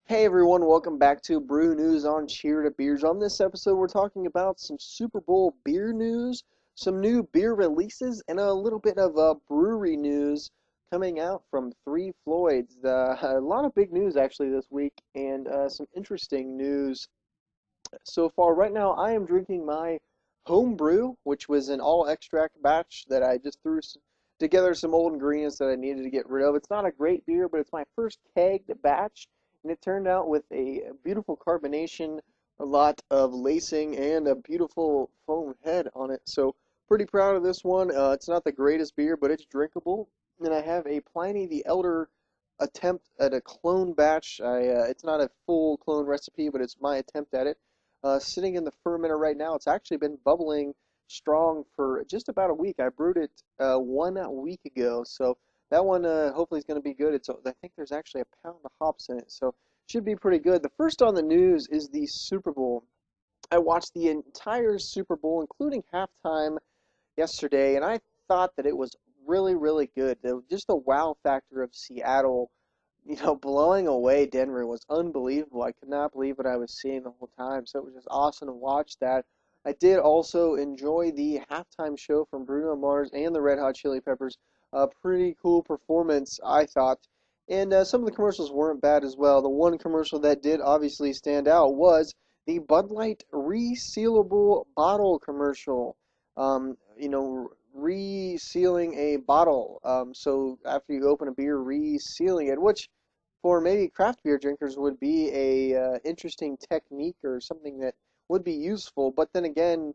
Hey everyone, welcome back to Brew News on Cheer to Beers. On this episode, we're talking about some Super Bowl beer news, some new beer releases, and a little bit of brewery news coming out from Three Floyds. A lot of big news actually this week, and some interesting news so far. Right now, I am drinking my home brew, which was an all extract batch that I just threw together some old ingredients that I needed to get rid of. It's not a great beer, but it's my first kegged batch, and it turned out with a beautiful carbonation, a lot of lacing, and a beautiful foam head on it. So pretty proud of this one. It's not the greatest beer, but it's drinkable. And I have a Pliny the Elder attempt at a clone batch. It's not a full clone recipe, but it's my attempt at it. Sitting in the fermenter right now. It's actually been bubbling strong for just about a week. I brewed it 1 week ago, so that one hopefully is going to be good. I think there's actually a pound of hops in it, so should be pretty good. The first on the news is the Super Bowl. I watched the entire Super Bowl, including halftime yesterday, and I thought that it was really, really good. Just the wow factor of Seattle, blowing away Denver was unbelievable. I could not believe what I was seeing the whole time. So it was just awesome to watch that. I did also enjoy the halftime show from Bruno Mars and the Red Hot Chili Peppers. A pretty cool performance, I thought. And some of the commercials weren't bad as well. The one commercial that did obviously stand out was the Bud Light resealable bottle commercial. Resealing a bottle. So after you open a beer, resealing it, which for maybe craft beer drinkers would be a interesting technique or something that would be useful. But then again,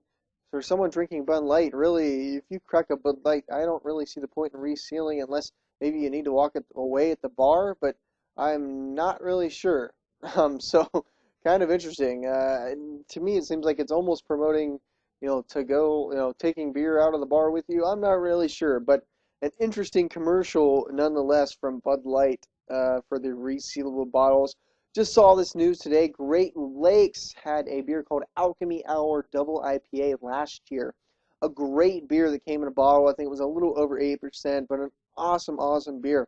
for someone drinking Bud Light, really, if you crack a Bud Light, I don't really see the point in resealing unless maybe you need to walk it away at the bar. But I'm not really sure. So kind of interesting. To me, it seems like it's almost promoting, to go, taking beer out of the bar with you. I'm not really sure, but an interesting commercial nonetheless from Bud Light for the resealable bottles. Just saw this news today. Great Lakes had a beer called Alchemy Hour Double IPA last year. A great beer that came in a bottle. I think it was a little over 8%, but an awesome, awesome beer.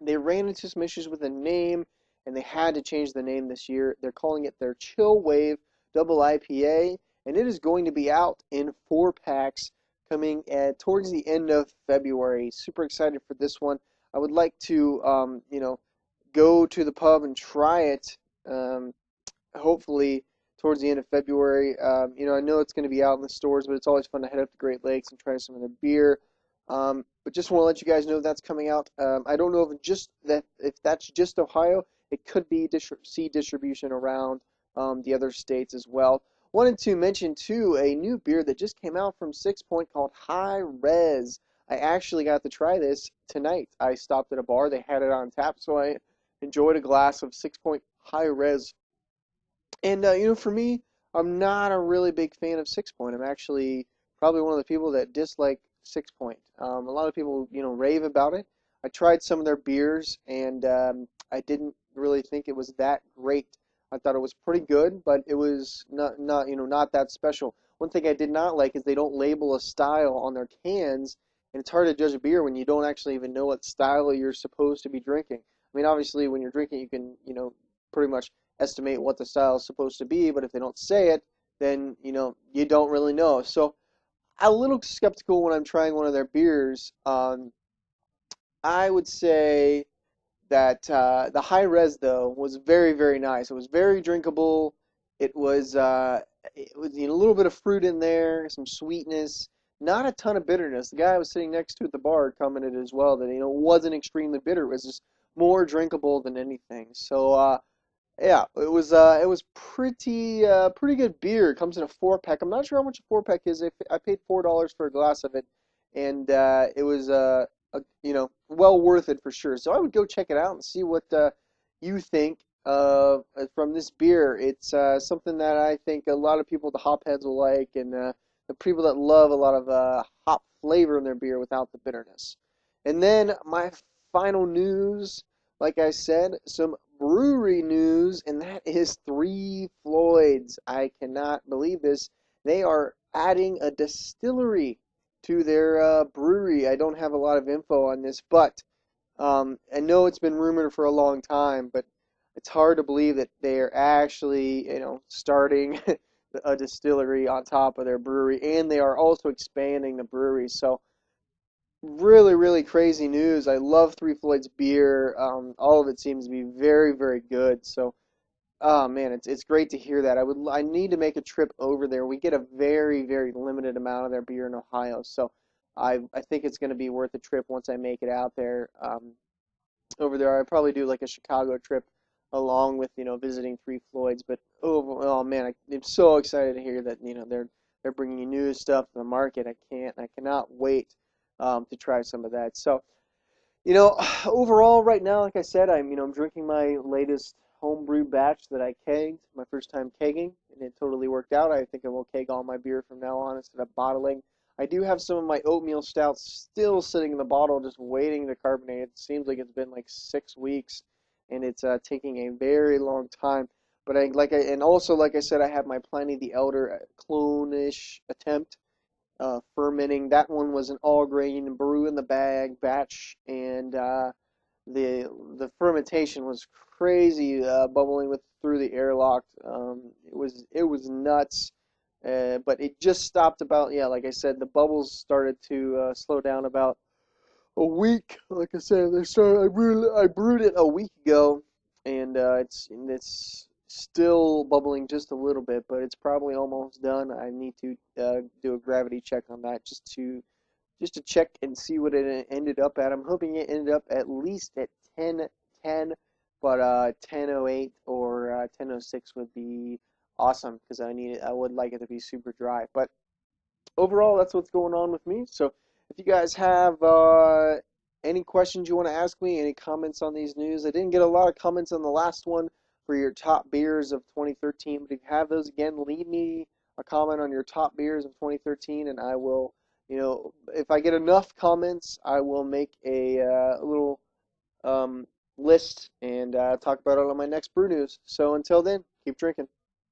They ran into some issues with the name, and they had to change the name this year. They're calling it their Chill Wave Double IPA, and it is going to be out in 4 packs coming towards the end of February. Super excited for this one. I would like to, go to the pub and try it. Hopefully towards the end of February. I know it's going to be out in the stores, but it's always fun to head up to Great Lakes and try some of their beer. But just want to let you guys know that's coming out. I don't know if that's just Ohio. It could be see distribution around the other states as well. Wanted to mention too a new beer that just came out from Sixpoint called High Res. I actually got to try this tonight. I stopped at a bar. They had it on tap, so I enjoyed a glass of Sixpoint High Res. And for me, I'm not a really big fan of Sixpoint. I'm actually probably one of the people that dislike Sixpoint. A lot of people, rave about it. I tried some of their beers, and I didn't really think it was that great. I thought it was pretty good, but it was not that special. One thing I did not like is they don't label a style on their cans, and it's hard to judge a beer when you don't actually even know what style you're supposed to be drinking. I mean, obviously, when you're drinking, you can, pretty much estimate what the style is supposed to be, but if they don't say it, then you don't really know. So I'm a little skeptical when I'm trying one of their beers. I would say that the high res though was very, very nice. It was very drinkable. It was a little bit of fruit in there, some sweetness, not a ton of bitterness. The guy I was sitting next to at the bar commented as well that it wasn't extremely bitter. It was just more drinkable than anything. So yeah, it was pretty good beer. It comes in a 4 pack. I'm not sure how much a 4 pack is. I paid $4 for a glass of it, and it was well worth it for sure. So I would go check it out and see what you think from this beer. It's something that I think a lot of people, the hop heads, will like, and the people that love a lot of hop flavor in their beer without the bitterness. And then my final news, like I said, some brewery news, and that is Three Floyds. I cannot believe this. They are adding a distillery to their brewery. I don't have a lot of info on this, but I know it's been rumored for a long time, but it's hard to believe that they're actually, starting a distillery on top of their brewery, and they are also expanding the brewery. So really, really crazy news. I love Three Floyds beer. All of it seems to be very, very good. So, oh man, it's great to hear that. I need to make a trip over there. We get a very, very limited amount of their beer in Ohio, so I think it's going to be worth a trip once I make it out there. Over there, I'd probably do like a Chicago trip along with visiting Three Floyds. But oh man, I'm so excited to hear that they're bringing new stuff to the market. I cannot wait to try some of that. So. Overall, right now, like I said, I'm drinking my latest homebrew batch that I kegged, my first time kegging, and it totally worked out. I think I will keg all my beer from now on instead of bottling. I do have some of my oatmeal stouts still sitting in the bottle, just waiting to carbonate. It seems like it's been like 6 weeks, and it's taking a very long time. But and also like I said, I have my Pliny the Elder clone-ish attempt fermenting. That one was an all grain brew in the bag batch, and the fermentation was crazy, bubbling with through the airlock. It was nuts, but it just stopped about, yeah, like I said, the bubbles started to slow down about a week. Like I said, they started. I brewed it a week ago, and it's still bubbling just a little bit, but it's probably almost done. I need to do a gravity check on that just to check and see what it ended up at. I'm hoping it ended up at least at 10:10, but 10:08 or 10:06 would be awesome because I would like it to be super dry. But overall, that's what's going on with me. So if you guys have any questions you want to ask me, any comments on these news, I didn't get a lot of comments on the last one for your top beers of 2013, but if you have those again, leave me a comment on your top beers of 2013, and I will, if I get enough comments, I will make a little um, list and talk about it on my next brew news. So until then, keep drinking.